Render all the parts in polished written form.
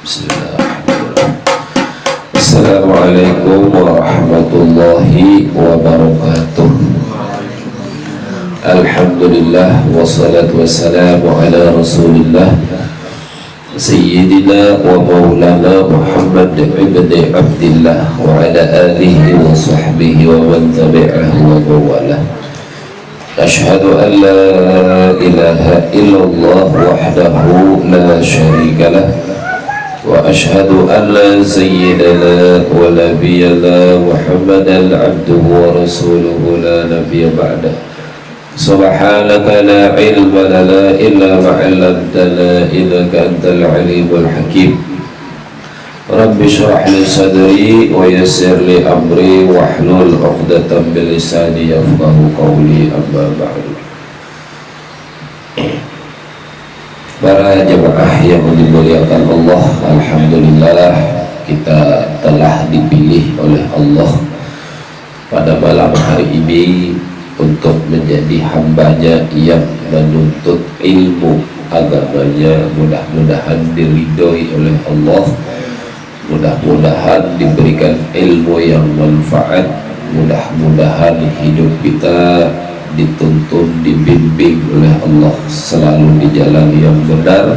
Bismillahirrahmanirrahim. Assalamualaikum warahmatullahi wabarakatuh. Alhamdulillah wassalatu wassalamu ala rasulillah Sayyidina wa maulana Muhammad ibn Abdillah wa ala alihi wa sahbihi wa man tabi'ahu wa mawalah. Ashhadu an la ilaha illallah wahdahu la syarika lah wa ashhadu anna sayyidana wa nabiyana Muhammadan abduhu wa rasuluhu la nabiyya ba'da. Subhanaka la ilma lana illa ma 'allamtana innaka antal alimul hakim. Rabbi shrah li sadri wa yassir li amri wahlul 'uqdatam min lisani yafqahu qawli, amma ba'du. Para jemaah yang dimuliakan Allah, alhamdulillah kita telah dipilih oleh Allah pada malam hari ini untuk menjadi hambanya yang menuntut ilmu agamanya. Mudah-mudahan diridhoi oleh Allah, mudah-mudahan diberikan ilmu yang manfaat, mudah-mudahan hidup kita dituntun, dibimbing oleh Allah selalu di jalan yang benar,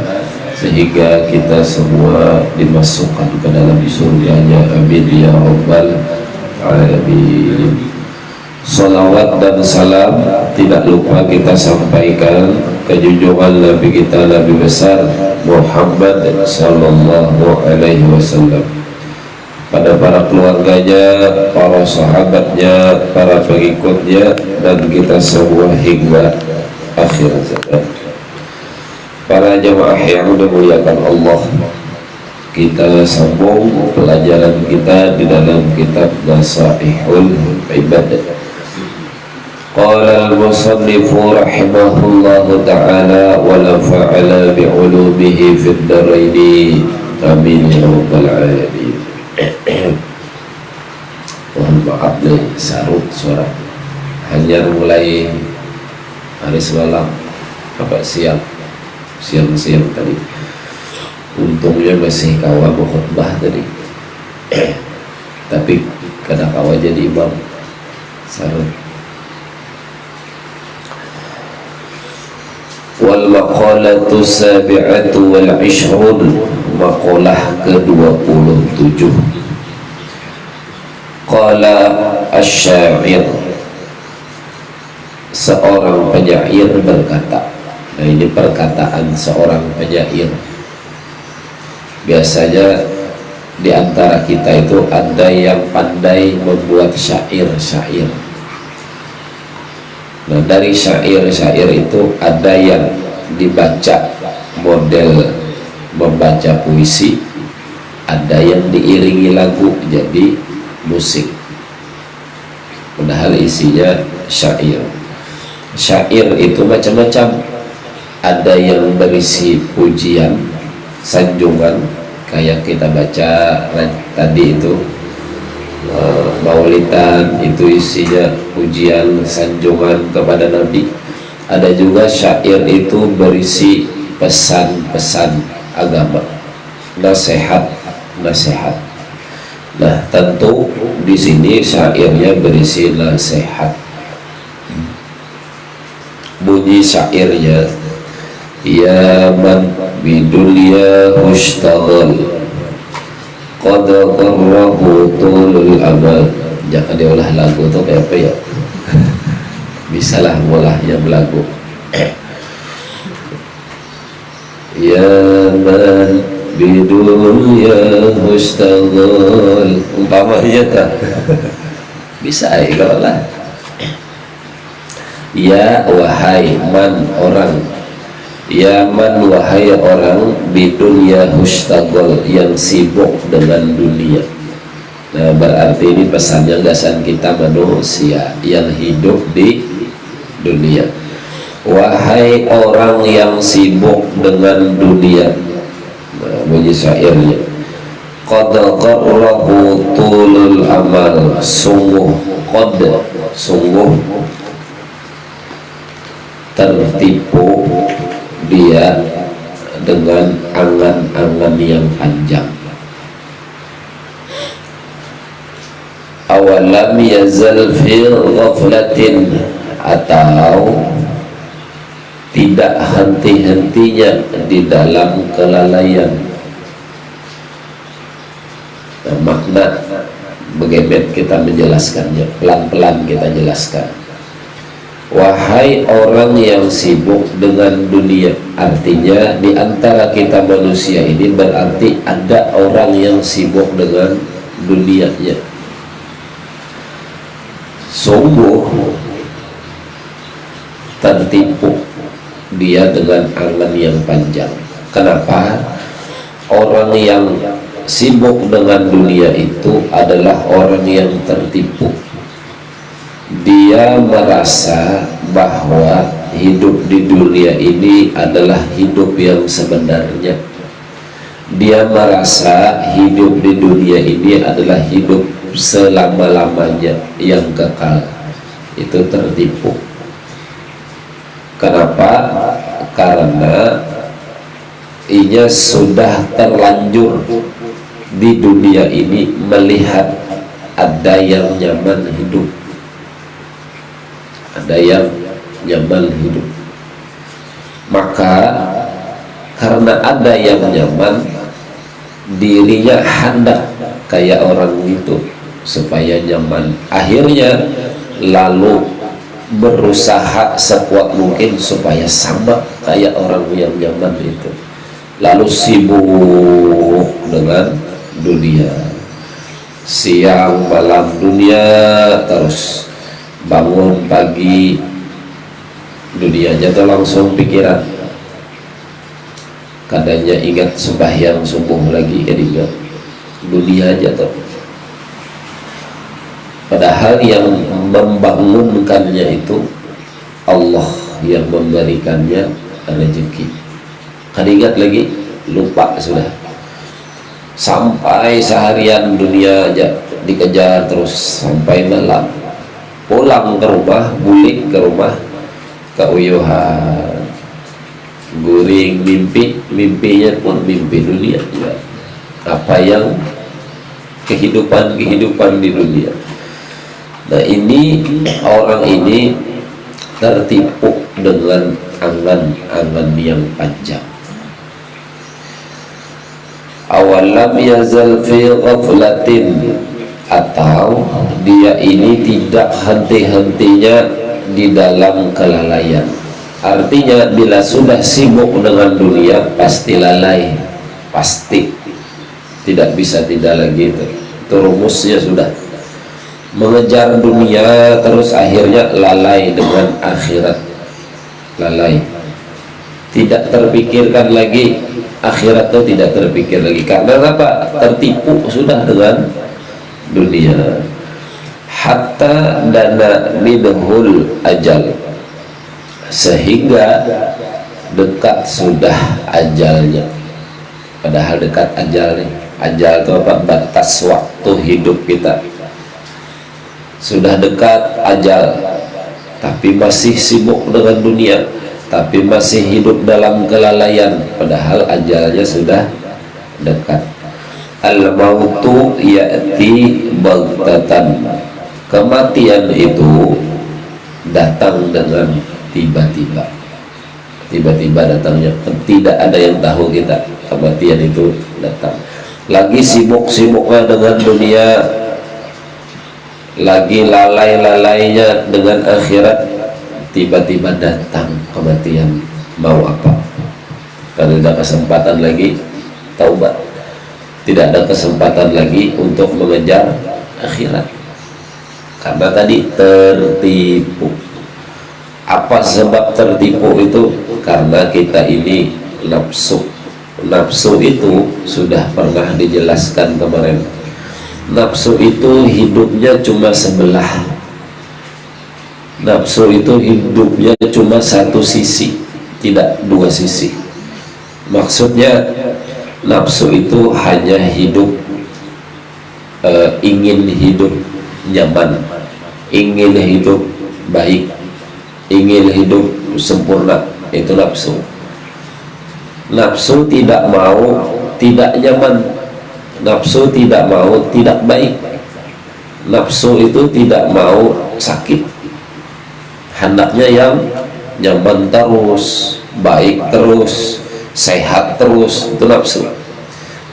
sehingga kita semua dimasukkan ke dalam surganya. Amin ya rabbal alamin. Salawat dan salam tidak lupa kita sampaikan ke junjungan Nabi kita, Nabi besar Muhammad sallallahu alaihi wasallam, pada para keluarganya, para sahabatnya, para pengikutnya, dan kita semua hingga akhir zaman. Para jemaah yang dimuliakan Allah, kita sambung pelajaran kita di dalam kitab Nasaihul Ibadah. Qala al-musannifu rahimahullahu ta'ala wa nafa'ala bi'ulumihi fid daraini, amin ya rabbal alamin. Mohon maaf nih, sarut suara. Hanya mulai hari semalam, siang tadi. Untungnya masih kawa khutbah tadi. Tapi kada kawa jadi imam, sarut. Wal maqalatu sabi'atu wal 'ishrun, maqalah ke-27. Qala asy-syair, seorang penyair berkata. Nah, ini perkataan seorang penyair. Biasanya di antara kita itu ada yang pandai membuat syair-syair. Nah, dari syair-syair itu ada yang dibaca model membaca puisi, ada yang diiringi lagu jadi musik, padahal isinya syair. Syair itu macam-macam, ada yang berisi pujian, sanjungan, kayak kita baca tadi itu maulidan, itu isinya pujian, sanjungan kepada Nabi. Ada juga syair itu berisi pesan-pesan agama, nasihat. Nah, tentu di sini syairnya berisi nasihat. Bunyi syairnya, ya man bidunya hushtaghal qad qarrahu tulul amal. Jangan diolah lagu tuh kayak apa ya? Bisalah ngolah yang lagu. Ya man bidunya hushtaghal, umpamanya tak bisa kalau lah. Ya wahai man orang, ya man wahai orang, bidunya hushtagol, yang sibuk dengan dunia. Nah, berarti ini pesannya gasan kita manusia yang hidup di dunia. Wahai orang yang sibuk dengan dunia. Nah, bunyi syairnya, qad qarrahu tulul amal, sungguh tertipu dia dengan angan-angan yang panjang. Awalam yazal fi ghaflatin, atau tidak henti-hentinya di dalam kelalaian. Nah, makna bagaimana kita menjelaskannya, pelan-pelan kita jelaskan. Wahai orang yang sibuk dengan dunia, artinya di antara kita manusia ini berarti ada orang yang sibuk dengan dunianya. Sungguh tertipu dia dengan angan yang panjang. Kenapa? Orang yang sibuk dengan dunia itu adalah orang yang tertipu. Dia merasa bahwa hidup di dunia ini adalah hidup yang sebenarnya. Dia merasa hidup di dunia ini adalah hidup selama-lamanya yang kekal. Itu tertipu. Kenapa? Karena ia sudah terlanjur di dunia ini melihat ada yang nyaman hidup, ada yang nyaman hidup. Maka karena ada yang nyaman, dirinya hendak kayak orang itu supaya nyaman. Akhirnya lalu berusaha sekuat mungkin supaya sama kayak orang yang nyaman itu. Lalu sibuk dengan dunia, siang malam dunia terus. Bangun pagi dunia jatuh langsung pikiran, kadangnya ingat sembahyang subuh lagi kan ingat dunia jatuh. Padahal yang membangunkannya itu Allah yang memberikannya rezeki. Kan ingat lagi, lupa sudah. Sampai seharian dunia aja dikejar terus sampai malam. Pulang ke rumah, bulik ke rumah, keuyuhan, guring mimpi, mimpinya pun mimpi dunia juga. Apa yang kehidupan di dunia. Nah ini orang ini tertipu dengan angan-angan yang panjang. Awalam yazal fi ghaflatin, atau dia ini tidak henti-hentinya di dalam kelalaian. Artinya bila sudah sibuk dengan dunia pasti lalai, pasti tidak bisa tidak lagi. Itu rumusnya sudah. Mengejar dunia terus akhirnya lalai dengan akhirat, lalai, tidak terpikirkan lagi akhirat, itu tidak terpikir lagi. Karena apa? Tertipu sudah dengan dunia. Hatta dana midhul ajal, sehingga dekat sudah ajalnya. Padahal dekat ajalnya. Ajal itu apa? Batas waktu hidup kita. Sudah dekat ajal, tapi masih sibuk dengan dunia, tapi masih hidup dalam kelalaian, padahal ajalnya sudah dekat. Al-mautu ya'ti baghtatan, kematian itu datang dengan tiba-tiba. Tiba-tiba datangnya, tidak ada yang tahu kita kematian itu datang. Lagi sibuk-sibuknya dengan dunia, lagi lalai-lalainya dengan akhirat, tiba-tiba datang kematian. Mau apa? Kalau tidak kesempatan lagi taubat, tidak ada kesempatan lagi untuk mengejar akhirat, karena tadi tertipu. Apa sebab tertipu itu? Karena kita ini nafsu. Nafsu itu sudah pernah dijelaskan kemarin. Nafsu itu hidupnya cuma sebelah. Nafsu itu hidupnya cuma satu sisi, tidak dua sisi. Maksudnya nafsu itu hanya hidup, ingin hidup nyaman, ingin hidup baik, ingin hidup sempurna. Itu nafsu. Nafsu tidak mau, tidak nyaman. Nafsu tidak mau, tidak baik. Nafsu itu tidak mau sakit, hendaknya yang nyaman terus, baik terus, sehat terus. Itu nafsu.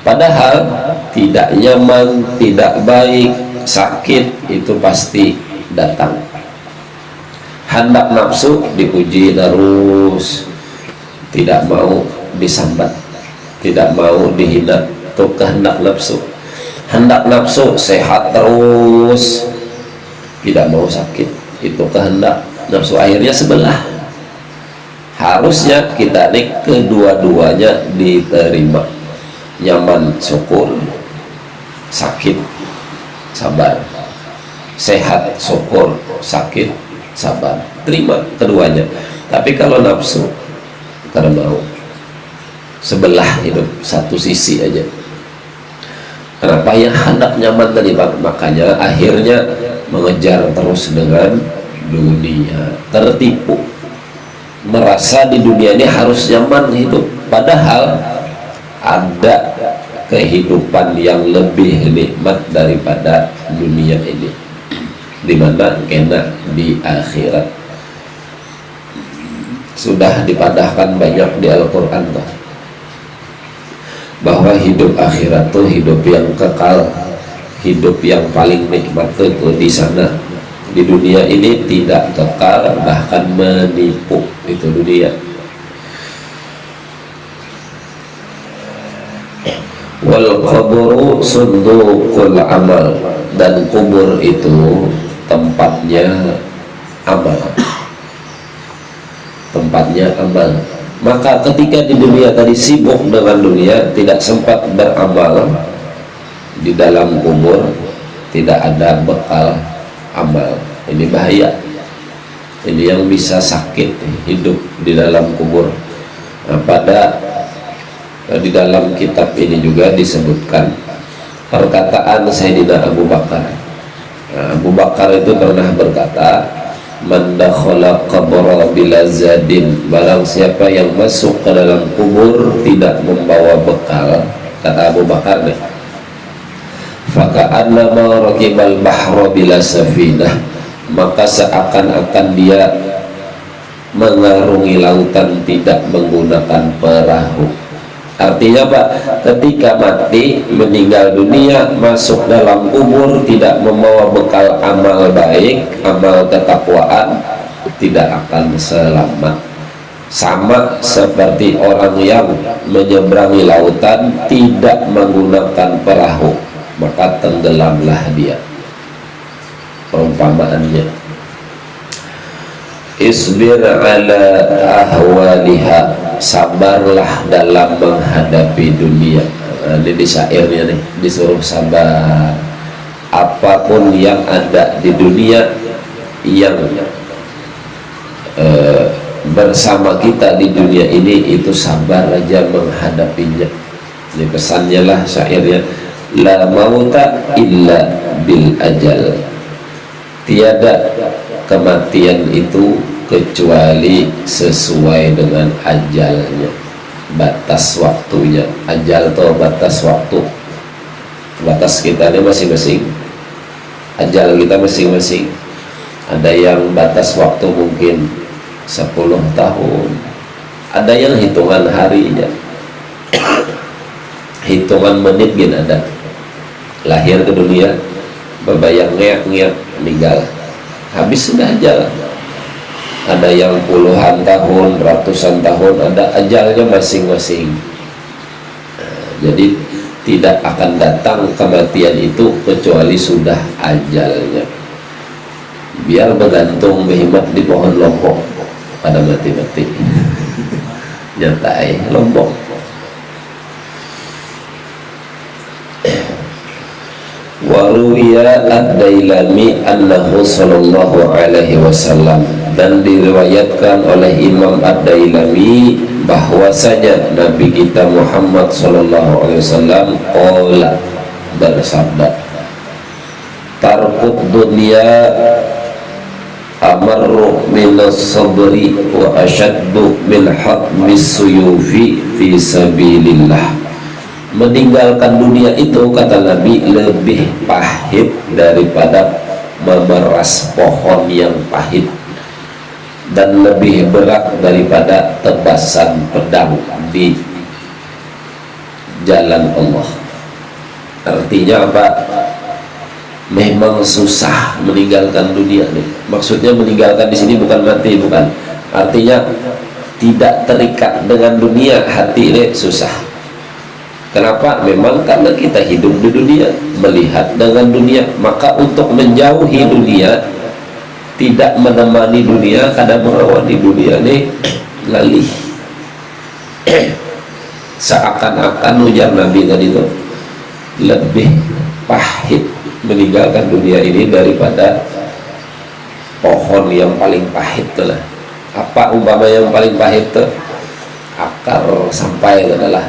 Padahal tidak nyaman, tidak baik, sakit itu pasti datang. Hendak nafsu dipuji terus, tidak mau disambat, tidak mau dihina. Itu kehendak nafsu. Hendak nafsu sehat terus, tidak mau sakit. Itu kehendak nafsu. Akhirnya sebelah. Harusnya kita nih kedua-duanya diterima. Nyaman syukur, sakit sabar. Sehat syukur, sakit sabar. Terima keduanya. Tapi kalau nafsu karena mau, sebelah hidup, satu sisi aja. Kenapa? Ya hendak nyaman tadi, makanya akhirnya mengejar terus dengan dunia, tertipu, merasa di dunia ini harus nyaman hidup, padahal ada kehidupan yang lebih nikmat daripada dunia ini, dimana kena di akhirat. Sudah dipadahkan banyak di Al-Quran bahwa hidup akhirat tuh hidup yang kekal, hidup yang paling nikmat itu di sana. Di dunia ini tidak kekal, bahkan menipu. Itu dunia. Wal qabru sunduqul amal, dan kubur itu tempatnya amal, tempatnya amal. Maka ketika di dunia tadi sibuk dengan dunia, tidak sempat beramal, di dalam kubur tidak ada bekal amal. Ini bahaya. Ini yang bisa sakit hidup di dalam kubur. Nah, di dalam kitab ini juga disebutkan perkataan Sayyidina Abu Bakar. Nah, Abu Bakar itu pernah berkata, man dakhala qabra bila zadin, barang siapa yang masuk ke dalam kubur tidak membawa bekal, kata Abu Bakar nih, faka'annama rakibal bahra bila safinah, maka seakan-akan dia mengarungi lautan tidak menggunakan perahu. Artinya Pak, ketika mati, meninggal dunia, masuk dalam kubur, tidak membawa bekal amal baik, amal ketakwaan, tidak akan selamat. Sama seperti orang yang menyeberangi lautan tidak menggunakan perahu, maka tenggelamlah dia. Perumpamaannya, isbir ala ahwaliha, sabarlah dalam menghadapi dunia. Nah, ini di syairnya nih, disuruh sabar. Apapun yang ada di dunia yang bersama kita di dunia ini, itu sabar aja menghadapinya. Ini pesannya lah syairnya, la mauta illa bil ajal, tiada kematian itu kecuali sesuai dengan ajalnya, batas waktunya. Ajal atau batas waktu, batas kita ini masing-masing, ajal kita masing-masing. Ada yang batas waktu mungkin 10 tahun, ada yang hitungan harinya, hitungan menit gini ada. Lahir ke dunia, bebayang ngeak-ngeak, meninggal, habis sudah ajal. Ada yang puluhan tahun, ratusan tahun, ada ajalnya masing-masing. Jadi tidak akan datang kematian itu kecuali sudah ajalnya. Biar bergantung behemat di pohon lombok pada mati-mati. Nyatai lombok. Waruya ad-Dailami annahu sallallahu alaihi wasallam, dan diriwayatkan oleh Imam ad-Dailami bahwasanya Nabi kita Muhammad sallallahu alaihi wasallam qala, bersabda, tarkut dunia amarru minas sabri wa ashaddu min hatmis suyufi fi sabilillah. Meninggalkan dunia itu, kata Nabi, lebih pahit daripada memeras pohon yang pahit, dan lebih berat daripada tebasan pedang di jalan Allah. Artinya apa? Memang susah meninggalkan dunia nih. Maksudnya meninggalkan di sini bukan mati, bukan. Artinya tidak terikat dengan dunia, hati ini susah. Kenapa? Memang karena kita hidup di dunia, melihat dengan dunia, maka untuk menjauhi dunia, tidak menemani dunia, kadang mengawali dunia ini ngalih. Seakan-akan ujar Nabi tadi itu lebih pahit meninggalkan dunia ini daripada pohon yang paling pahit lah. Apa umpama yang paling pahit tuh? Akar sampai itu adalah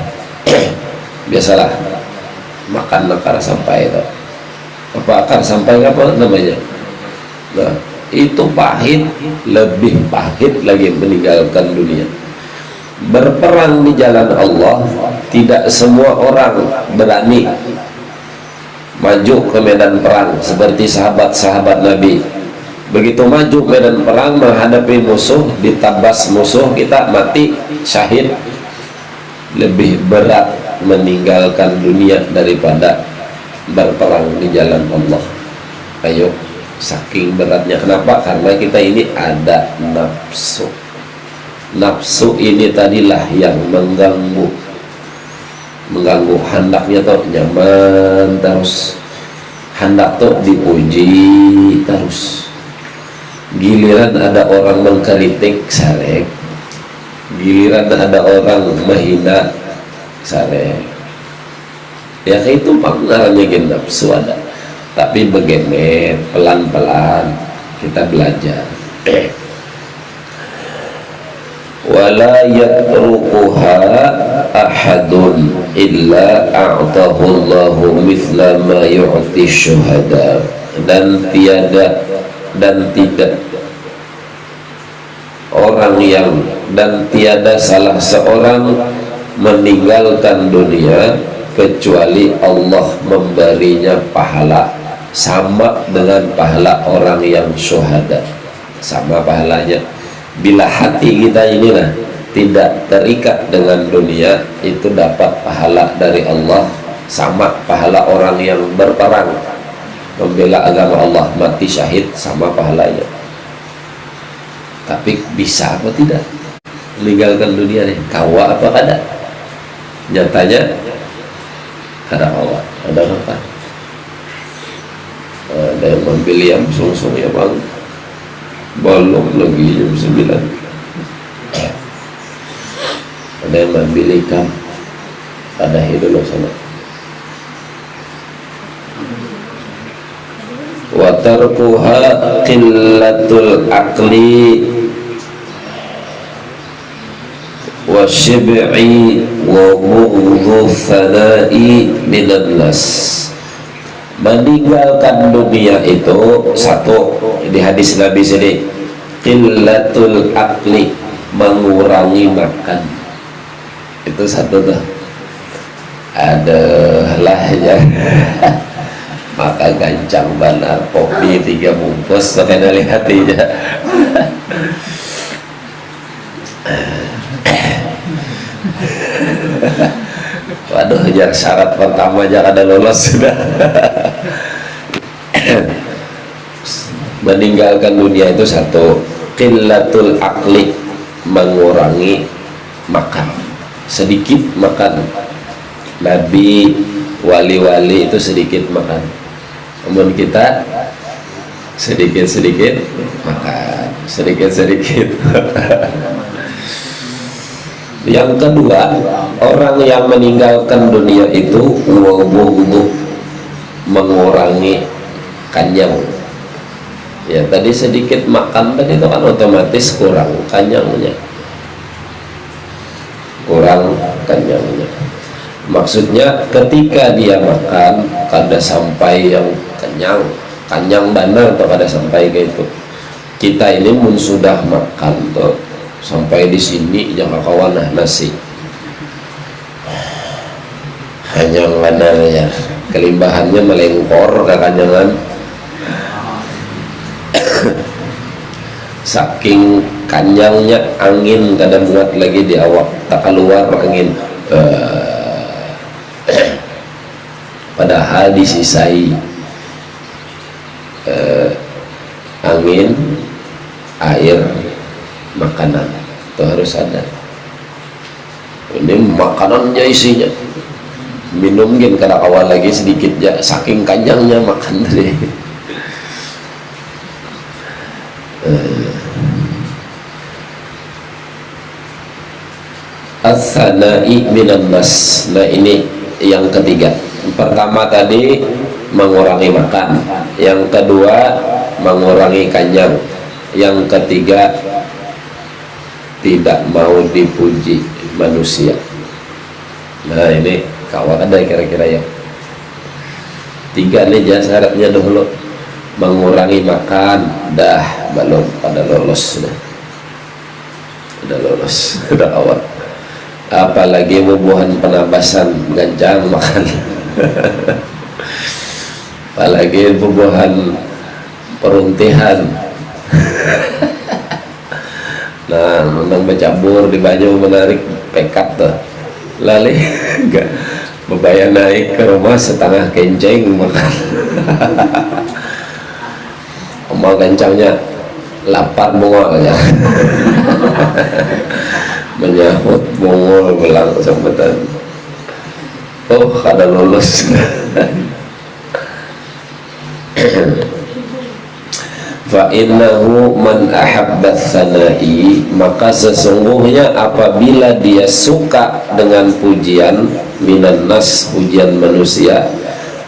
biasalah makan akar sampai itu. Apa akar sampai apa namanya? Nah, itu pahit, lebih pahit lagi meninggalkan dunia. Berperang di jalan Allah, tidak semua orang berani maju ke medan perang seperti sahabat-sahabat Nabi. Begitu maju medan perang menghadapi musuh, ditabas musuh, kita mati syahid. Lebih berat meninggalkan dunia daripada berperang di jalan Allah. Ayo, saking beratnya. Kenapa? Karena kita ini ada nafsu. Nafsu ini tadilah yang mengganggu hendaknya tuh nyaman terus, hendak tuh dipuji terus. Giliran ada orang mengkritik sarek, giliran ada orang menghina sarek. Ya kayak itu pengaruhnya nafsu ada. Tapi bagaimana pelan-pelan kita belajar. Wala yatrukuha ahadun illa a'tahu Allahu mithla ma yu'ti syuhada. Dan tiada salah seorang meninggalkan dunia kecuali Allah memberinya pahala sama dengan pahala orang yang syuhada, sama pahalanya. Bila hati kita inilah tidak terikat dengan dunia, itu dapat pahala dari Allah sama pahala orang yang berperang membela agama Allah, mati syahid, sama pahalanya. Tapi bisa apa tidak meninggalkan dunia nih? Kawa apa kada? Nyatanya kada kawa, ada apa? Ada yang membeli yang sung-sung ya bang, belum lagi jam 9. Ada yang membeli ikan, ada hidup sana. Wa tarkuha qillatul aqli wa syib'i wa bughdhu thana'i minan nas. Meninggalkan dunia itu satu, di hadis Nabi sini, qillatul aqli, mengurangi makan. Itu satu tuh. Adalah ya. Maka gancang banar kopi 3 bungkus sampai lihat aja. Waduh, yang syarat pertama jangan ada lolos sudah. Meninggalkan dunia itu satu, qillatul aqli, mengurangi makan, sedikit makan. Nabi, wali-wali itu sedikit makan, namun kita sedikit-sedikit makan, sedikit-sedikit. Yang kedua, orang yang meninggalkan dunia itu wabughdhu, mengurangi kanyang. Ya tadi sedikit makan tadi itu kan otomatis kurang kanyangnya, Maksudnya ketika dia makan kada sampai yang kenyang benar atau kada sampai kayak itu. Kita ini pun sudah makan tuh sampai di sini jangan kawan nasi. Kanyang mana ya, kelimbahannya melengkor ke kanyangan. Saking kanyangnya angin kada muat lagi di awak, tak keluar angin. Padahal disisai angin, air, makanan itu harus ada. Ini makanannya isinya minum gin kada awal lagi sedikit ya, saking kanyangnya makan tadi. As-sana'i minan nas. Nah ini yang ketiga. Pertama tadi mengurangi makan, yang kedua mengurangi kanyang, yang ketiga tidak mau dipuji manusia. Nah ini kawan ada kira-kira ya. Tiga nih syaratnya dulu. Mengurangi makan, dah belum pada lolos dah. Udah lolos, udah awal. Apalagi bubuhan penabasan gancang makan. Apalagi bubuhan peruntihan. Nah, menang bercabur di baju menarik pekat tuh. Lali enggak bebayar naik ke rumah setengah kenceng makan. Omal kencangnya lapar bungolnya. Menyahut bungol belang sempetan. Oh, kada lulus. Fa innahu man ahabba tsana'i, maka sesungguhnya apabila dia suka dengan pujian minan nas, pujian manusia,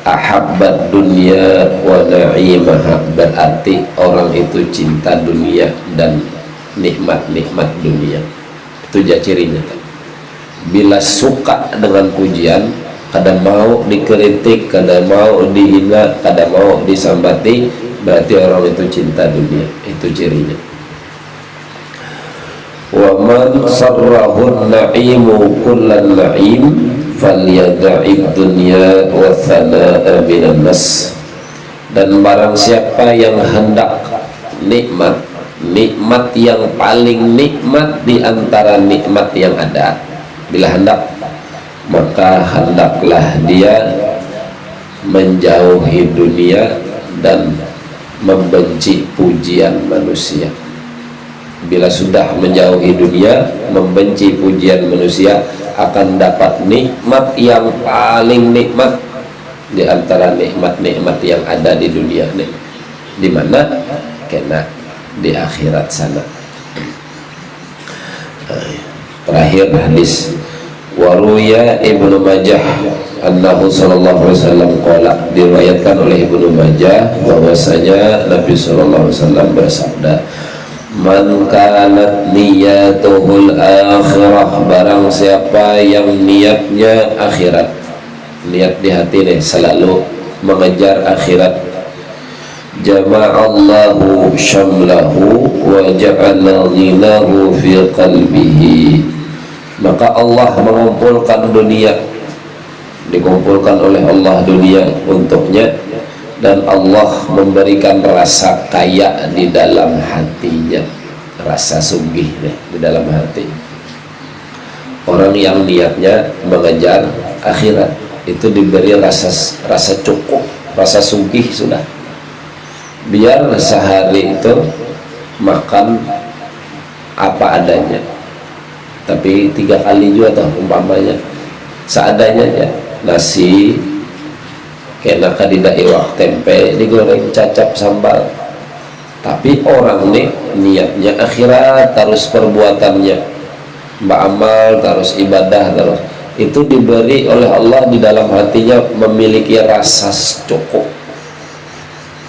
ahabbat dunya wa na'imaha, berarti orang itu cinta dunia dan nikmat-nikmat dunia. Itu ya cirinya. Bila suka dengan pujian, kada mau dikritik, kada mau dihina, kada mau disambati, berarti orang itu cinta dunia. Itu cirinya. Wa man sarrahu na'imu kullan na'im falyada'id dunya wa thana'a minan nas. Dan barang siapa yang hendak nikmat, nikmat yang paling nikmat di antara nikmat yang ada, bila hendak, maka hendaklah dia menjauhi dunia dan membenci pujian manusia. Bila sudah menjauhi dunia, membenci pujian manusia, akan dapat nikmat yang paling nikmat di antara nikmat-nikmat yang ada di dunia ini. Di mana? Kena di akhirat sana. Terakhir hadis waruya Ibnu Majah annahu sallallahu alaihi wasallam qala, diriwayatkan oleh Ibnu Majah bahwasanya Nabi sallallahu alaihi wasallam bersabda, man kanat niyatuhul akhirah, barang siapa yang niatnya akhirat, niat di hati nih selalu mengejar akhirat, jama'allahu syamlahu wa ja'ala ghinahu fi qalbihi, maka Allah mengumpulkan dunia, dikumpulkan oleh Allah dunia untuknya, dan Allah memberikan rasa kaya di dalam hatinya, rasa sugih di dalam hati. Orang yang niatnya mengejar akhirat itu diberi rasa cukup, rasa sugih sudah. Biar sehari itu makan apa adanya, tapi 3 kali juga toh umpamanya seadanya aja, nasi kena kadida iwak, tempe digoreng, cacap, sambal. Tapi orang nih niatnya akhirat, terus perbuatannya beramal, terus ibadah, terus itu diberi oleh Allah di dalam hatinya memiliki rasa cukup.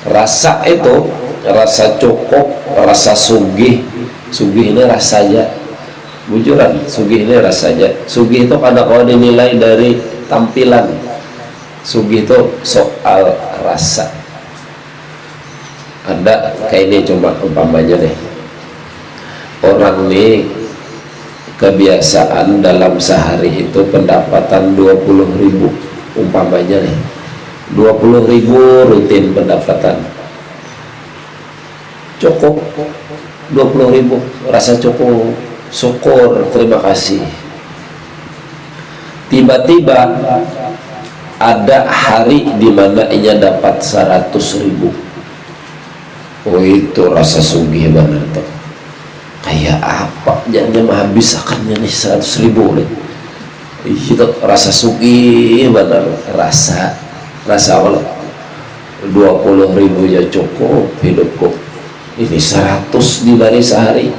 Rasa itu, rasa cukup, rasa sugih. Sugih ini rasanya, bujuran, sugih ini rasanya. Sugih itu pada kalau dinilai dari tampilan, sugih itu soal rasa. Ada kayak ini, cuma umpamanya deh, orang nih kebiasaan dalam sehari itu pendapatan 20.000 umpamanya nih, 20.000 rutin pendapatan, cukup 20.000, rasa cukup, syukur, terima kasih. Tiba-tiba ada hari di mana ia dapat 100.000, oh itu rasa sugih benar tuh. Kayak apa jadinya menghabiskannya nih 100.000 nih. Itu rasa sugih benar, rasa apa? 20.000 ya cukup hidupku. Ini 100 di hari sehari.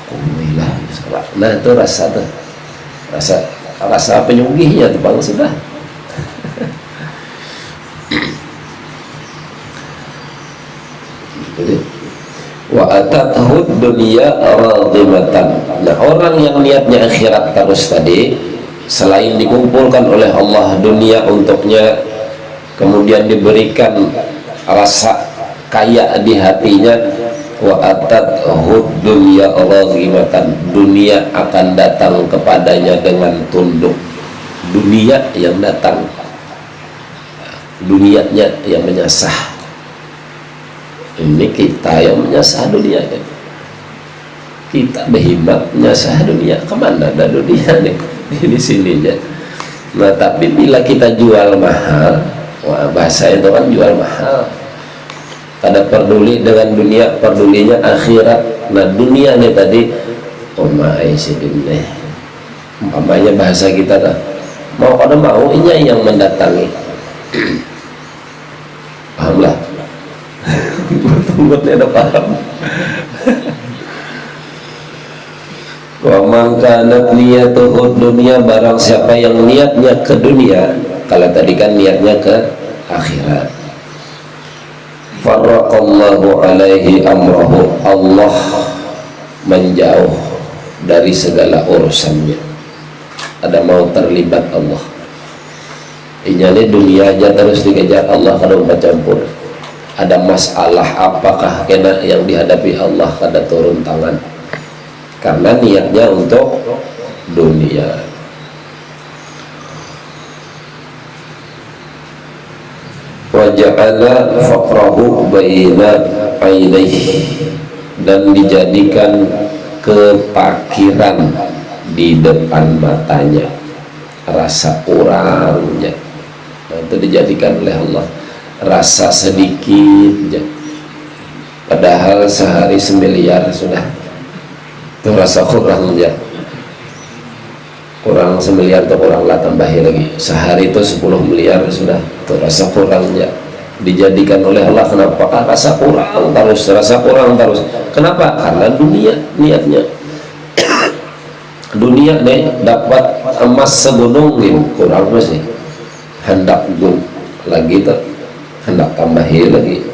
Alhamdulillah. Nah itu rasa penyugihnya tuh Bang sudah. Wa atathu dunya radhimatan. Nah, orang yang niatnya akhirat terus tadi, selain dikumpulkan oleh Allah dunia untuknya, kemudian diberikan rasa kaya di hatinya, wa atathu dunya radhimatan, dunia akan datang kepadanya dengan tunduk. Dunia yang datang, dunianya yang menyasar. Ini kita yang menyasar dunia kan? Kita berhimmat menyasar dunia, kemana ada dunia nih? Di sini aja. Nah tapi bila kita jual mahal, wah bahasa itu kan jual mahal. Kada peduli dengan dunia, pedulinya akhirat. Nah dunia nih tadi, oh my sidin umpamanya bahasa kita dah, mau kada mau ini yang mendatangi. Pahamlah. Buatnya ada paham. Wa man kanat niyatuhu dunya, barang siapa yang niatnya ke dunia, kalau tadi kan niatnya ke akhirat, farraqallahu alaihi amrahu, Allah menjauh dari segala urusannya. Ada mau terlibat Allah, ini dunia aja terus dikejar Allah, kada mau campur. Ada masalah apakah kena yang dihadapi Allah kada turun tangan, karena niatnya untuk dunia. Wa ja'ala faqrahu baina ainaihi, dan dijadikan kepakiran di depan matanya, rasa kurangnya. Nah, itu dijadikan oleh Allah rasa sedikit aja. Padahal sehari 1 miliar sudah, itu rasa kurang aja. Kurang 1 miliar atau kurang lah, tambahin lagi sehari itu 10 miliar sudah, itu rasa kurang aja. Dijadikan oleh Allah, kenapa? Rasa kurang terus, rasa kurang terus. Kenapa? Karena dunia niatnya. Dunia nih dapat emas segunung gitu, kurang masih hendak gun lagi tuh, hendak tambahin lagi.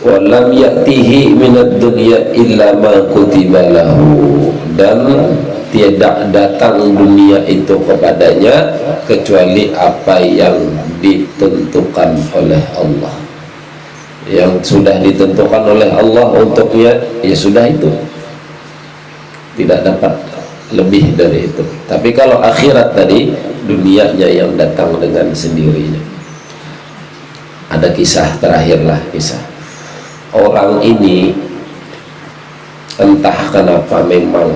Walam ya'tihi minad dunya illa ma kutiba lahu, dan tidak datang dunia itu kepadanya kecuali apa yang ditentukan oleh Allah. Yang sudah ditentukan oleh Allah untuknya, ya sudah itu, tidak dapat lebih dari itu. Tapi kalau akhirat tadi, dunianya yang datang dengan sendirinya. Ada kisah terakhirlah, kisah orang ini entah kenapa memang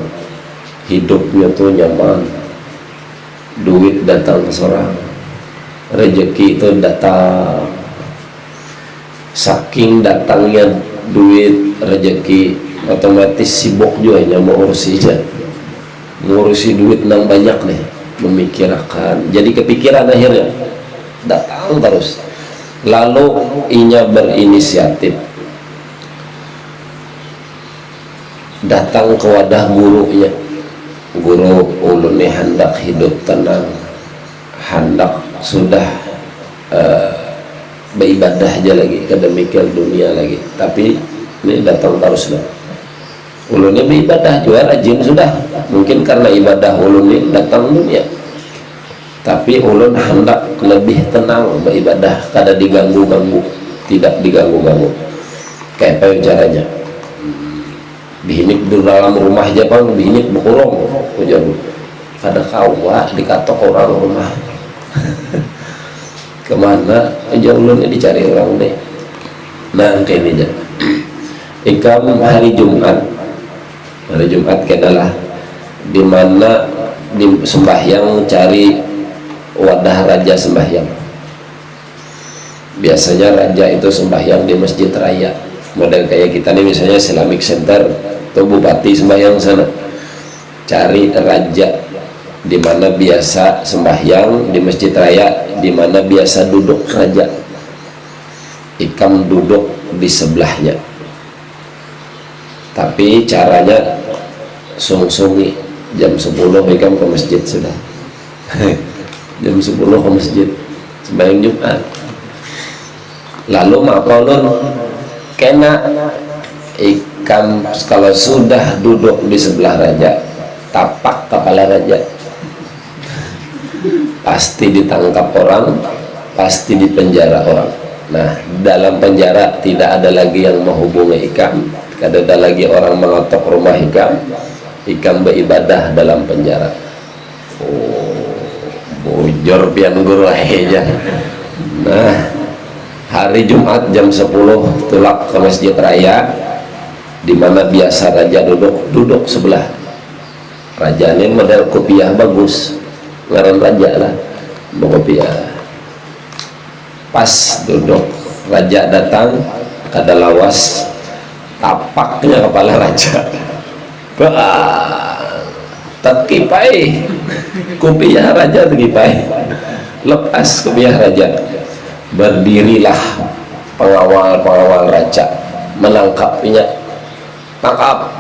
hidupnya tuh nyaman, duit datang seorang, rezeki itu datang, saking datangnya duit rezeki otomatis sibuk juga hanya mengurusi duit nang banyak nih, memikirkan, jadi kepikiran akhirnya datang terus. Lalu inya berinisiatif datang ke wadah gurunya. Guru ulun ini hendak hidup tenang, hendak sudah beribadah aja lagi, kada mikir dunia lagi. Tapi ini datang terus dah. Ulunnya beribadah juga rajin sudah, mungkin karena ibadah ulun ini datang dunia. Tapi ulun hendak lebih tenang beribadah, kada diganggu-ganggu, tidak diganggu-ganggu. Kayak apa caranya? bihinik di dalam rumah Jepang bihinik berkurung ujar ada kawa dikatok orang rumah kemana ujar ulun dicari orang deh. Nah kayak ini ikam hari Jumat kenalah di mana di sembahyang cari wadah raja sembahyang. Biasanya raja itu sembahyang di masjid raya, model kayak kita nih misalnya Islamic Center atau bupati sembahyang sana, cari raja di mana biasa sembahyang di masjid raya, di mana biasa duduk raja, ikam duduk di sebelahnya. Tapi caranya sung-sungi jam 10 ikam ke masjid sudah jam 10 ke masjid sembahyang Jumat. Lalu makolun kena ikam kalau sudah duduk di sebelah raja, tapak kepala raja, pasti ditangkap orang, pasti dipenjara orang. Nah dalam penjara tidak ada lagi yang menghubungi ikam, tidak ada lagi orang mengotok rumah ikam beribadah dalam penjara. Bujur pian guru aja. Nah hari Jumat jam 10 tulak ke masjid raya di mana biasa raja duduk sebelah. Raja ini model kopiah bagus, ngaran raja lah, kopiah. Pas duduk raja datang kada lawas tapaknya kepala raja. Terkipai kopiah raja, terkipai lepas kopiah raja. Berdirilah pengawal raja menangkapnya. Tangkap,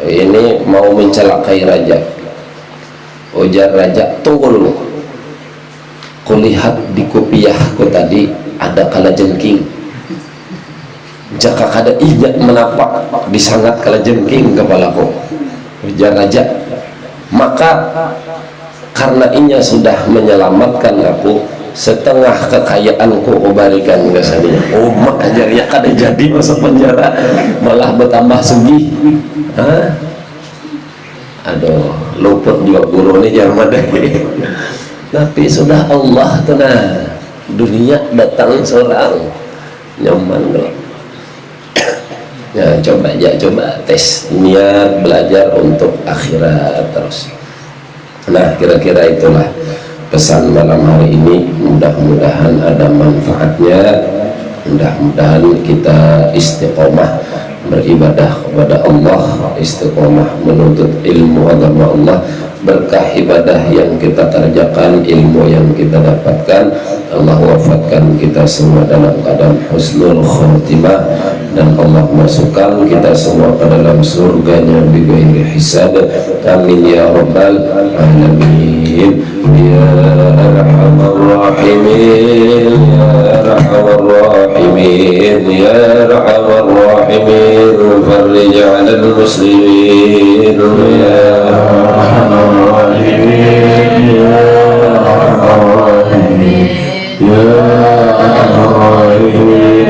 ini mau mencelakai raja. Ujar raja, tunggu dulu, kulihat di kopiahku tadi ada kalajengking. Jaka kada ijak menapak disangat kalajengking kepalaku. Ujar raja, maka karena inya sudah menyelamatkan aku, setengah kekayaanku kubarikan ke sana. Oh mak ajarnya kada jadi masuk penjara, malah bertambah sugih. Aduh luput juga guru ini jarang ada. Tapi sudah Allah tenang, dunia datang seorang nyaman loh. Ya coba tes niat belajar untuk akhirat terus. Nah kira-kira itulah pesan malam hari ini. Mudah-mudahan ada manfaatnya, mudah-mudahan kita istiqomah beribadah kepada Allah, istiqomah menuntut ilmu agama Allah, berkah ibadah yang kita kerjakan, ilmu yang kita dapatkan. Allah wafatkan kita semua dalam keadaan husnul khotimah, dan Allah masukkan kita semua ke dalam surganya bighairi hisab. Amin ya rabbal alamin ya arhamar rahimin ya arhamar rahimin ya arhamar rahimin farij 'alal muslimin ya arhamar rahimin ya arhamar rahimin ya arhamar rahimin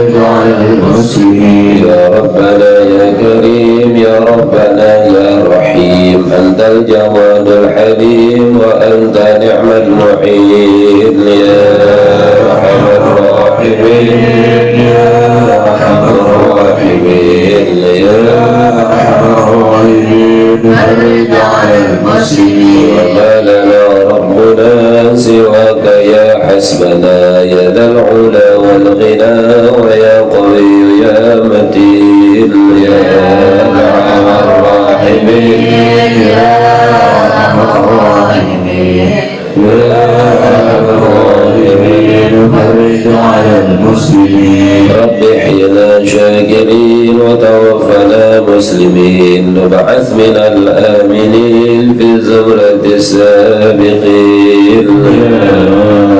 farij 'alal muslimin ya rabbana ya karim ya rabbana ya rahim antal jawadul halim wa anta ni'mal mu'in ya arhamar rahimin ya arhamar rahimin ya arhamar rahimin farij 'alal muslimin wa ma lana rabbuna siwaka ya hasbana ya dhal 'ula wal ghina wa ya qawi ya matin ya arhamar rahimin ya arhamar rahimin ya arhamar rahimin farij 'alal muslimin rabbi ihyina syakirin wa tawaffana muslimin wab'ath minal aminin fi zumratis sabiqin ya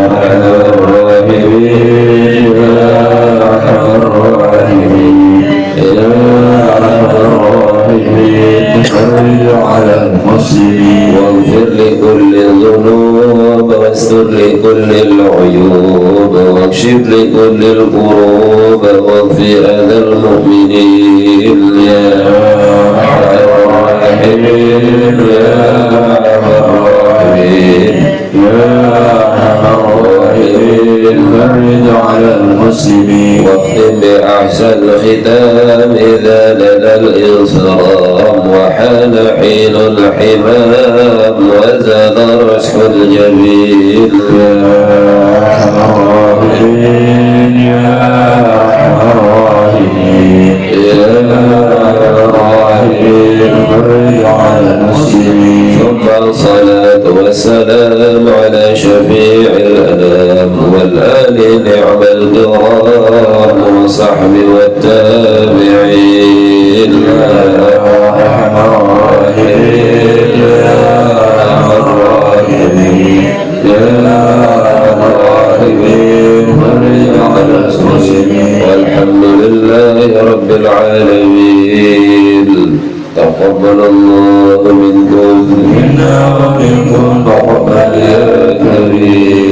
arhamar rahimin ya arhamar rahimin ya arhamar rahimin فرج على المسلمين واغفر لكل الذنوب واستر لكل العيوب واكشف لكل الكروب واغفر أذى المؤمنين يا أرحم الراحمين يا أرحم الراحمين يا أرحم الراحمين فرج على المسلمين واختم بأحسن الختام إذا لدى الإصرام وحان حين الحمام وزاد رشح الجميل يا أرحم الراحمين يا أرحم الراحمين يا الراحمين فرج على المسلمين ثم الصلاة والسلام على شفيع الأنام والآل نعم الكرام وصحب والتابعين يا أرحم الراحمين يا أرحم الراحمين يا أرحم الراحمين فرج على المسلمين والحمد لله رب العالمين. تقبل الله منكم منا ومنكم تقبل يا كريم.